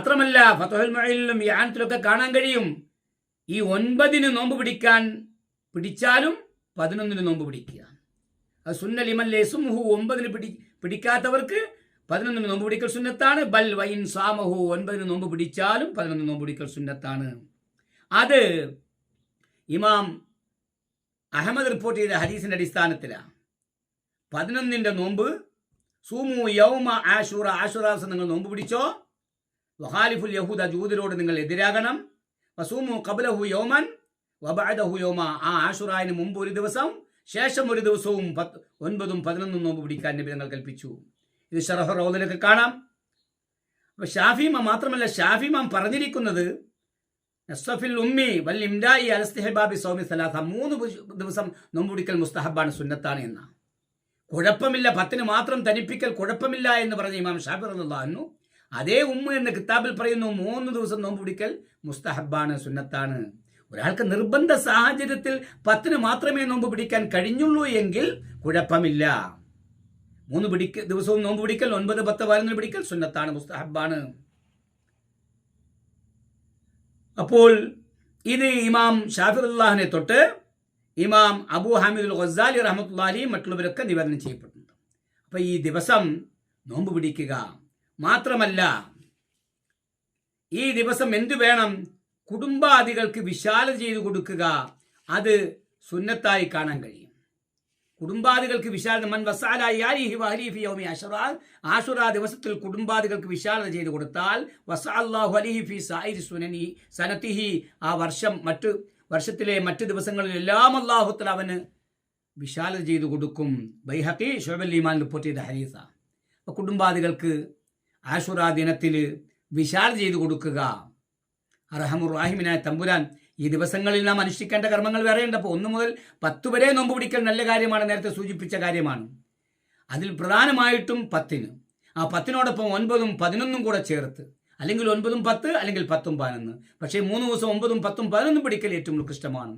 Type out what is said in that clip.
മാത്രമല്ല ഫത്ഹുൽ മുഈനിലും ഇആനത്തിലൊക്കെ കാണാൻ കഴിയും, ഈ 9 നോമ്പ് പിടിച്ചാലും 11 നോമ്പ് പിടിക്കുക. അത് സുന്നൽ ലിമൻ ലയസുംഹു, 9 പിടിക്കാത്തവർക്ക് 11 നോമ്പ് പിടിക്കൽ സുന്നത്താണ്. ബൽ വൈൻ സാമഹു, 9 നോമ്പ് പിടിച്ചാലും 11 നോമ്പ് പിടിക്കൽ സുന്നത്താണ്. അത് ഇമാം അഹമ്മദ് റിപ്പോർട്ട് ചെയ്ത ഹദീസിന്റെ അടിസ്ഥാനത്തിലാണ്. 11 നോമ്പ് സൂമു യൗമ ആശുറ, ആശുറ ദിവസം നിങ്ങൾ നോമ്പ് പിടിച്ചോ. വഹാലിഫുൽ യഹൂദ, ജൂതരോട് നിങ്ങൾ എതിരാകണം. വസൂമു ഖബ്ലഹു യൗമൻ വബഅദഹു യൗമ, ആ ആശുറായിന് മുമ്പ് ഒരു ദിവസം ശേഷം ഒരു ദിവസവും 9ഉം 11ഉം നോമ്പ് പിടിക്കാൻ നബി തങ്ങൾ കൽപ്പിച്ചു. ഇത് ശറഹ് റൗദിലൊക്കെ കാണാം. അപ്പൊ ഷാഫി ഇമാം മാത്രമല്ല, ഷാഫി ഇമാം പറഞ്ഞിരിക്കുന്നത് നസ്ഫിൽ ഉമ്മി വൽ ഇംദാഇ അല ഇസ്തിഹ്ബാബി സൗമി സലാസ, 3 ദിവസം നോമ്പ് പിടിക്കൽ മുസ്തഹബാണ്, സുന്നത്താണ് എന്ന. കുഴപ്പമില്ല, 10 മാത്രം തനിപ്പിക്കൽ കുഴപ്പമില്ല എന്ന് പറഞ്ഞ ഇമാം ഷാഫി റളിയല്ലാഹു അൻഹു അതേ ഉമ്മ എന്ന കിതാബിൽ പറയുന്നു 3 ദിവസം നോമ്പ് പിടിക്കൽ മുസ്തഹബാണ്, സുന്നത്താണ്. ഒരാൾക്ക് നിർബന്ധ സാഹചര്യത്തിൽ 10 മാത്രമേ നോമ്പ് പിടിക്കാൻ കഴിഞ്ഞുള്ളൂ എങ്കിൽ കുഴപ്പമില്ല. 3 ദിവസവും നോമ്പ് പിടിക്കൽ, 9, 10, 11 പിടിക്കൽ സുന്നത്താണ്, മുസ്തഹബാണ്. അപ്പോൾ ഇത് ഇമാം ഷാഫി റളിയല്ലാഹുവിനെ തൊട്ട് ഇമാം അബൂ ഹാമിദുൽ ഗസാലി റഹ്മത്തുള്ളാഹി അലൈഹി മറ്റുള്ളവരൊക്കെ നിവേദനം ചെയ്യപ്പെട്ടിട്ടുണ്ട്. അപ്പൊ ഈ ദിവസം നോമ്പ് പിടിക്കുക മാത്രമല്ല, ഈ ദിവസം എന്തു വേണം? കുടുംബാദികൾക്ക് വിശാലത ചെയ്തു കൊടുക്കുക. അത് സുന്നത്തായി കാണാൻ കഴിയും. കുടുംബാദികൾക്ക് വിശാലത, മൻ വസഅല യാലിഹി വഅഹ്ലിഹി ഫി യൗമി ആശുറ ദിവസത്തിൽ കുടുംബാദികൾക്ക് വിശാലത ചെയ്തു കൊടുത്താൽ വസഅല്ലാഹു അലൈഹി ഫി സായിരി സുനനി സനതിഹി, ആ വർഷത്തിലെ മറ്റ് ദിവസങ്ങളിലെല്ലാം അല്ലാഹു തആല അവന് വിശാലത ചെയ്തു കൊടുക്കും. ബൈഹഖി ശുഅബുൽ ഈമാൻ റിപ്പോർട്ട് ചെയ്ത ഹദീസ. അപ്പോൾ കുടുംബാദികൾക്ക് ആശുറ ദിനത്തിൽ വിശാലത ചെയ്തു കൊടുക്കുക. അർഹമുർ റഹീമിനായ തമ്പുരാൻ ഈ ദിവസങ്ങളിൽ നാം അനുഷ്ഠിക്കേണ്ട കർമ്മങ്ങൾ വേറെയുണ്ട്. അപ്പോൾ 1 മുതൽ 10 വരെ നോമ്പ് പിടിക്കൽ നല്ല കാര്യമാണ്, നേരത്തെ സൂചിപ്പിച്ച കാര്യമാണ്. അതിൽ പ്രധാനമായിട്ടും 10, ആ 10നോടൊപ്പം 9ഉം 11ഉം കൂടെ ചേർത്ത്, അല്ലെങ്കിൽ 9ഉം 10, അല്ലെങ്കിൽ 10ഉം 11. പക്ഷേ 3 ദിവസം 9ഉം 10ഉം 11ഉം പിടിക്കൽ ഏറ്റവും ഉത്കൃഷ്ടമാണ്.